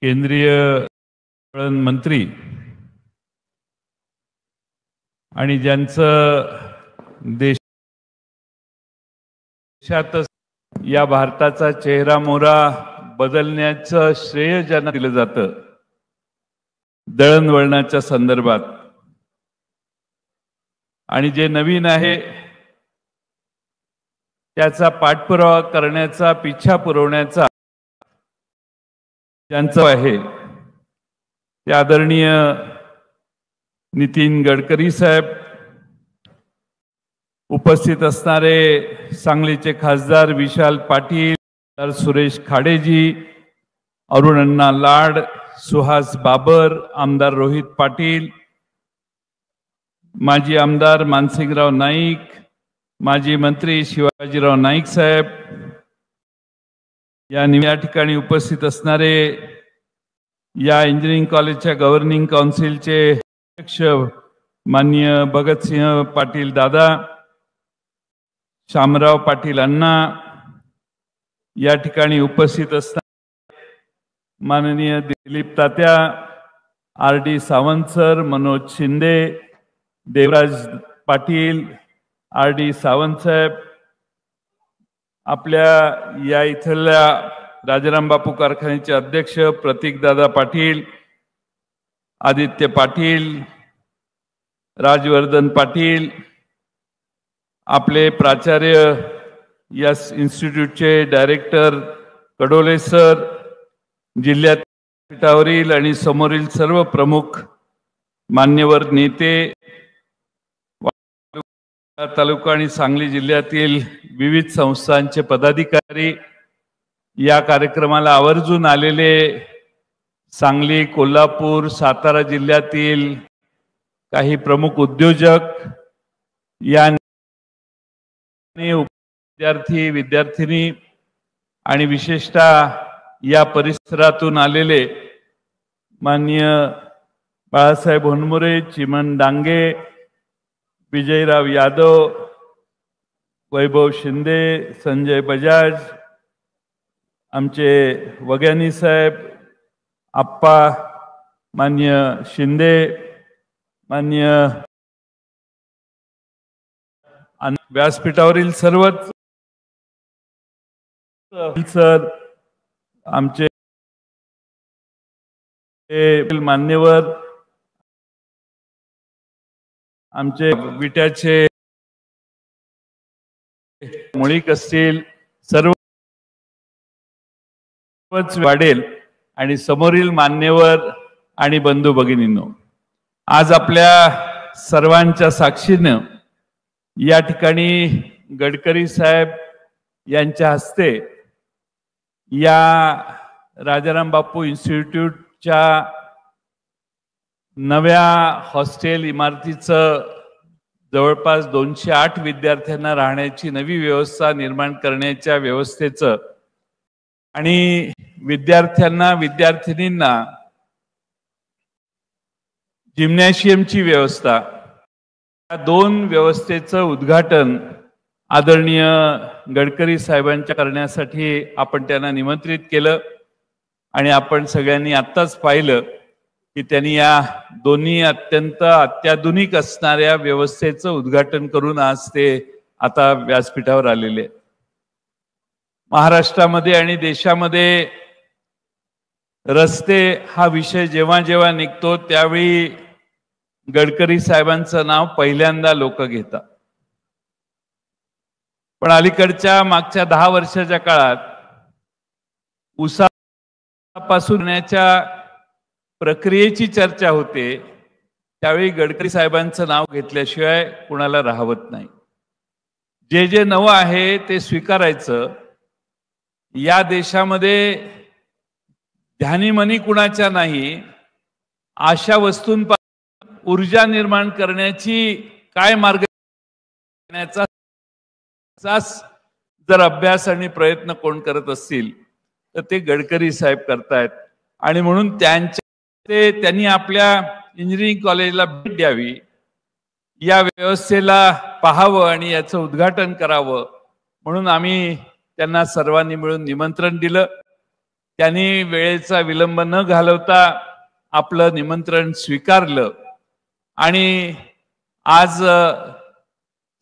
केंद्रीय मंत्री आणि ज्यांचं देशात या भारताचा चेहरा मोहरा बदलण्याचं श्रेय ज्यांना दिलं जातं दळणवळणाच्या संदर्भात, आणि जे नवीन आहे त्याचा पाठपुरावा करण्याचा, पिछा पुरवण्याचा ज्यांचं आहे ते आदरणीय नितीन गडकरी साहेब, उपस्थित असणारे सांगलीचे खासदार विशाल पाटील, सुरेश खाडेजी, अरुण अण्णा लाड, सुहास बाबर, आमदार रोहित पाटील, माजी आमदार मानसिंगराव नाईक, माजी मंत्री शिवाजीराव नाईक साहेब, या ठिकाणी उपस्थित असणारे या इंजिनिअरिंग कॉलेजच्या गव्हर्निंग काउन्सिलचे अध्यक्ष माननीय भगतसिंह पाटील दादा, शामराव पाटील अण्णा, या ठिकाणी उपस्थित असणारे माननीय दिलीप तात्या, आर.डी. सावंत सर, मनोज शिंदे, देवराज पाटील, आर.डी. सावंत साहेब, आपल्या या इथल्या राजाराम बापू कारखान्याचे अध्यक्ष प्रतीकदादा पाटील, आदित्य पाटील, राजवर्धन पाटील, आपले प्राचार्य या इन्स्टिट्यूटचे डायरेक्टर कडोले सर, जिल्ह्यात पीठावरील आणि समोरील सर्व प्रमुख मान्यवर नेते, तालुका आणि सांगली जिल्ह्यातील विविध संस्थांचे पदाधिकारी, या कार्यक्रमाला आवर्जून आलेले सांगली, कोल्हापूर, सातारा जिल्ह्यातील काही प्रमुख उद्योजक, या विद्यार्थी विद्यार्थिनी आणि विशेषतः या परिसरातून आलेले माननीय बाळासाहेब होनमुरे, चिमन डांगे, विजयराव यादव, वैभव शिंदे, संजय बजाज, आमचे वग्यानी साहेब, आप्पा, मान्य शिंदे, मान्य व्यासपीठावरील सर्वच सर, आमचे मान्यवर, आमचे विट्याचे मुळीक असतील, सर्वच वाढेल, आणि समोरील मान्यवर आणि बंधू भगिनींनो, आज आपल्या सर्वांच्या साक्षीनं या ठिकाणी गडकरी साहेब यांच्या हस्ते या राजाराम बापू इन्स्टिट्यूटच्या नव्या हॉस्टेल इमारतीचं जवळपास 208 विद्यार्थ्यांना राहण्याची नवी व्यवस्था निर्माण करण्याच्या व्यवस्थेचं आणि विद्यार्थ्यांना विद्यार्थिनींना जिम्नॅशियमची व्यवस्था, या दोन व्यवस्थेचं उद्घाटन आदरणीय गडकरी साहेबांच्या करण्यासाठी आपण त्यांना निमंत्रित केलं, आणि आपण सगळ्यांनी आत्ताच पाहिलं की त्यांनी या दोन्ही अत्यंत अत्याधुनिक असणाऱ्या व्यवस्थेचं उद्घाटन करून आज ते आता व्यासपीठावर आलेले. महाराष्ट्रामध्ये आणि देशामध्ये रस्ते हा विषय जेव्हा जेव्हा निघतो त्यावेळी गडकरी साहेबांचं नाव पहिल्यांदा लोक घेतात. पण अलीकडच्या मागच्या 10 वर्षाच्या काळात उसापासून प्रक्रियेची चर्चा होते, त्यावेळी गडकरी साहेबांचं नाव घेतल्याशिवाय कुणाला राहवत नाही. जे जे नवं आहे ते स्वीकारायचं. या देशामध्ये ध्यानीमनी कुणाच्या नाही, अशा वस्तूंपासून ऊर्जा निर्माण करण्याची काय मार्ग जर अभ्यास आणि प्रयत्न कोण करत असतील तर ते गडकरी साहेब करतायत. आणि म्हणून त्यांनी आपल्या इंजिनिअरिंग कॉलेजला भेट द्यावी, या व्यवस्थेला पाहावं आणि याचं उद्घाटन करावं म्हणून आम्ही त्यांना सर्वांनी मिळून निमंत्रण दिलं. त्यांनी वेळेचा विलंब न घालवता आपलं निमंत्रण स्वीकारलं आणि आज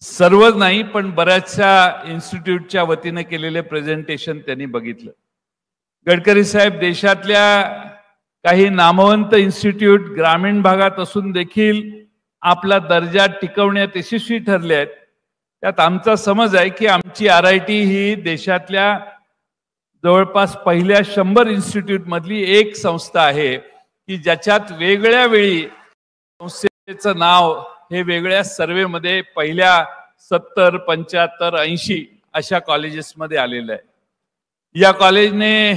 सर्व नाही पण बऱ्याचशा इन्स्टिट्यूटच्या वतीने केलेले प्रेझेंटेशन त्यांनी बघितलं. गडकरी साहेब देशातल्या काही नामवंत इन्स्टिट्यूट ग्रामीण भागात असून देखील आपला दर्जा टिकवण्यात यशस्वी ठरले आहेत. त्यात आमचा समज आहे की आमची RIT ही देशातल्या जवळपास पहिल्या 100 इन्स्टिट्यूट मधली एक संस्था आहे की ज्याच्यात वेगळ्या वेळी संस्थेचं नाव हे वेगळ्या सर्वेमध्ये पहिल्या 70, 75, 80 अशा कॉलेजेसमध्ये आलेलं आहे. या कॉलेजने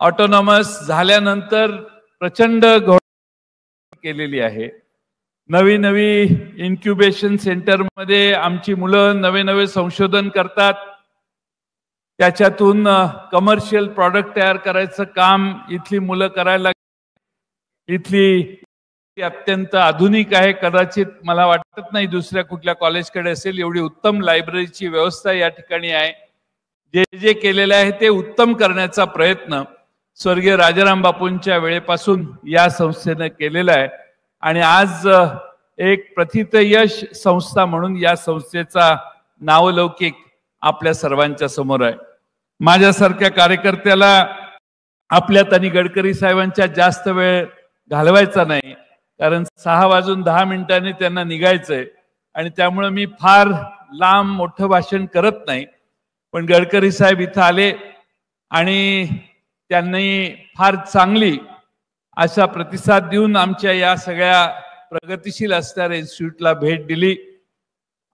ऑटोनॉमस झाल्यानंतर प्रचंड घोषणा केलेली आहे. नवी नवी इन्क्युबेशन सेंटरमध्ये आमची मुलं नवे नवे संशोधन करतात. त्याच्यातून कमर्शियल प्रॉडक्ट तयार करायचं काम इथली मुलं करायला. इथली अत्यंत आधुनिक आहे. कदाचित मला वाटत नाही दुसऱ्या कुठल्या कॉलेजकडे असेल एवढी उत्तम लायब्ररीची व्यवस्था या ठिकाणी आहे. जे जे केलेलं आहे ते उत्तम करण्याचा प्रयत्न स्वर्गीय राजाराम बापूंच्या वेळेपासून या संस्थेने केलेला आहे आणि आज एक प्रथितयश संस्था म्हणून या संस्थेचा नावलौकिक आपल्या सर्वांच्या समोर आहे. माझ्यासारख्या कार्यकर्त्याला आपल्यात आणि गडकरी साहेबांच्या जास्त वेळ घालवायचा नाही, कारण 6:10 त्यांना निघायचंय आणि त्यामुळे मी फार लांब मोठं भाषण करत नाही. पण गडकरी साहेब इथं आले आणि त्यांनी फार चांगली असा प्रतिसाद देऊन आमच्या या सगळ्या प्रगतिशील असणाऱ्या इन्स्टिट्यूटला भेट दिली.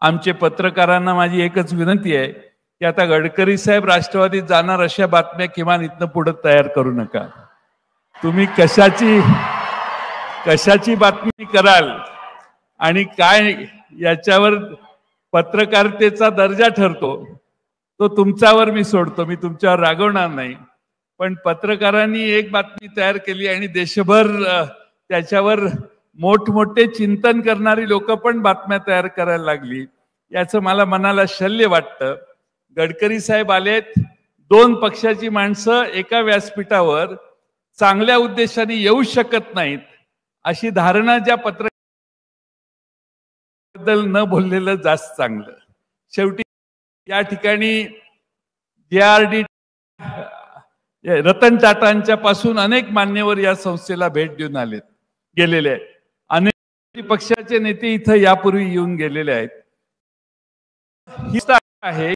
आमचे पत्रकारांना माझी एकच विनंती आहे की आता गडकरी साहेब राष्ट्रवादीत जाणार अशा बातम्या किमान इथनं पुढे तयार करू नका. तुम्ही कशाची बातमी कराल आणि काय याच्यावर पत्रकारितेचा दर्जा ठरतो तो तुमच्यावर मी सोडतो. मी तुमच्यावर रागवणार नाही. पण पत्रकारांनी एक बातमी तयार केली आणि देशभर त्याच्यावर मोठमोठे चिंतन करणारी लोक पण बातम्या तयार करायला लागली. याचं मला मनाला शल्य वाटतं. गडकरी साहेब आलेत, 2 पक्षाची माणसं एका व्यासपीठावर चांगल्या उद्देशाने येऊ शकत नाहीत अशी धारणा ज्या पत्रकारांबद्दल न बोललेलं जास्त चांगलं. शेवटी या ठिकाणी JRD रतन टाटांच्या पासून अनेक मान्यवर या संस्थेला भेट देऊन गेलेले आहेत. अनेक पक्षाचे नेते इथं यापूर्वी येऊन गेलेले आहेत. ही आहे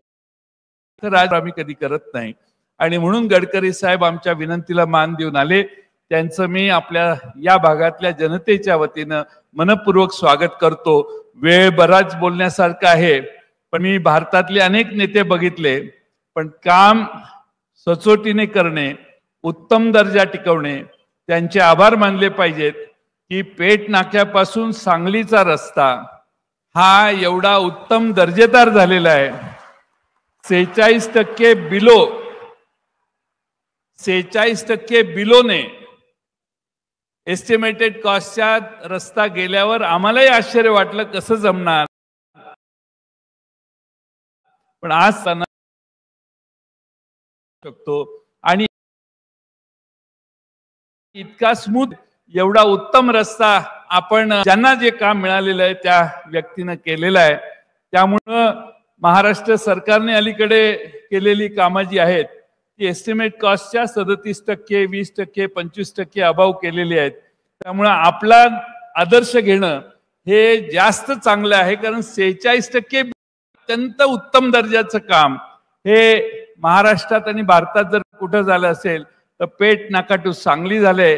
आम्ही कधी करत नाही आणि म्हणून गडकरी साहेब आमच्या विनंतीला मान देऊन आले. त्यांचं मी आपल्या या भागातल्या जनतेच्या वतीनं मनपूर्वक स्वागत करतो. वेळ बराच बोलण्यासारखं आहे पण मी भारतातले अनेक नेते बघितले, पण काम सचोटीने करणे, उत्तम दर्जा टिकवणे, त्यांचे आभार मानले पाहिजेत की पेठ नाक्यापासून सांगलीचा रस्ता हा एवढा उत्तम दर्जेदार झालेला आहे. 46% बिलोने एस्टिमेटेड कॉस्टच्या रस्ता गेल्यावर आम्हालाही आश्चर्य वाटलं कसं जमणार. पण आज शकतो आणि इतका स्मूथ एवढा उत्तम रस्ता आपण ज्यांना जे काम मिळालेलं आहे त्या व्यक्तीनं केलेलं आहे. त्यामुळं महाराष्ट्र सरकारने अलीकडे केलेली कामं जी आहेत ती एस्टिमेट कॉस्टच्या 37%, 20%, 25% अभाव केलेली आहेत. त्यामुळं आपला आदर्श घेणं हे जास्त चांगलं आहे, कारण 46% अत्यंत उत्तम दर्जाचं काम हे महाराष्ट्रात आणि भारतात जर कुठं झालं असेल तर पेठ नाका टू सांगली झाले.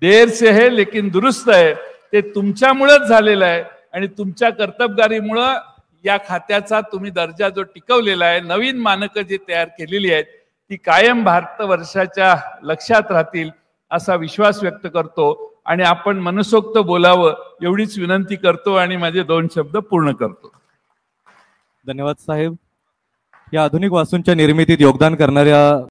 देर से है लेकिन दुरुस्त है. ते तुमच्यामुळेच झालेलं आहे आणि तुमच्या कर्तबगारीमुळं या खात्याचा तुम्ही दर्जा जो टिकवलेला आहे, नवीन मानकं जी तयार केलेली आहेत ती कायम भारतवर्षाच्या लक्षात राहतील असा विश्वास व्यक्त करतो आणि आपण मनसोक्त बोलावं एवढीच विनंती करतो आणि माझे 2 शब्द पूर्ण करतो. धन्यवाद साहेब. या आधुनिक वास्तूंच्या निर्मितीत योगदान करणाऱ्या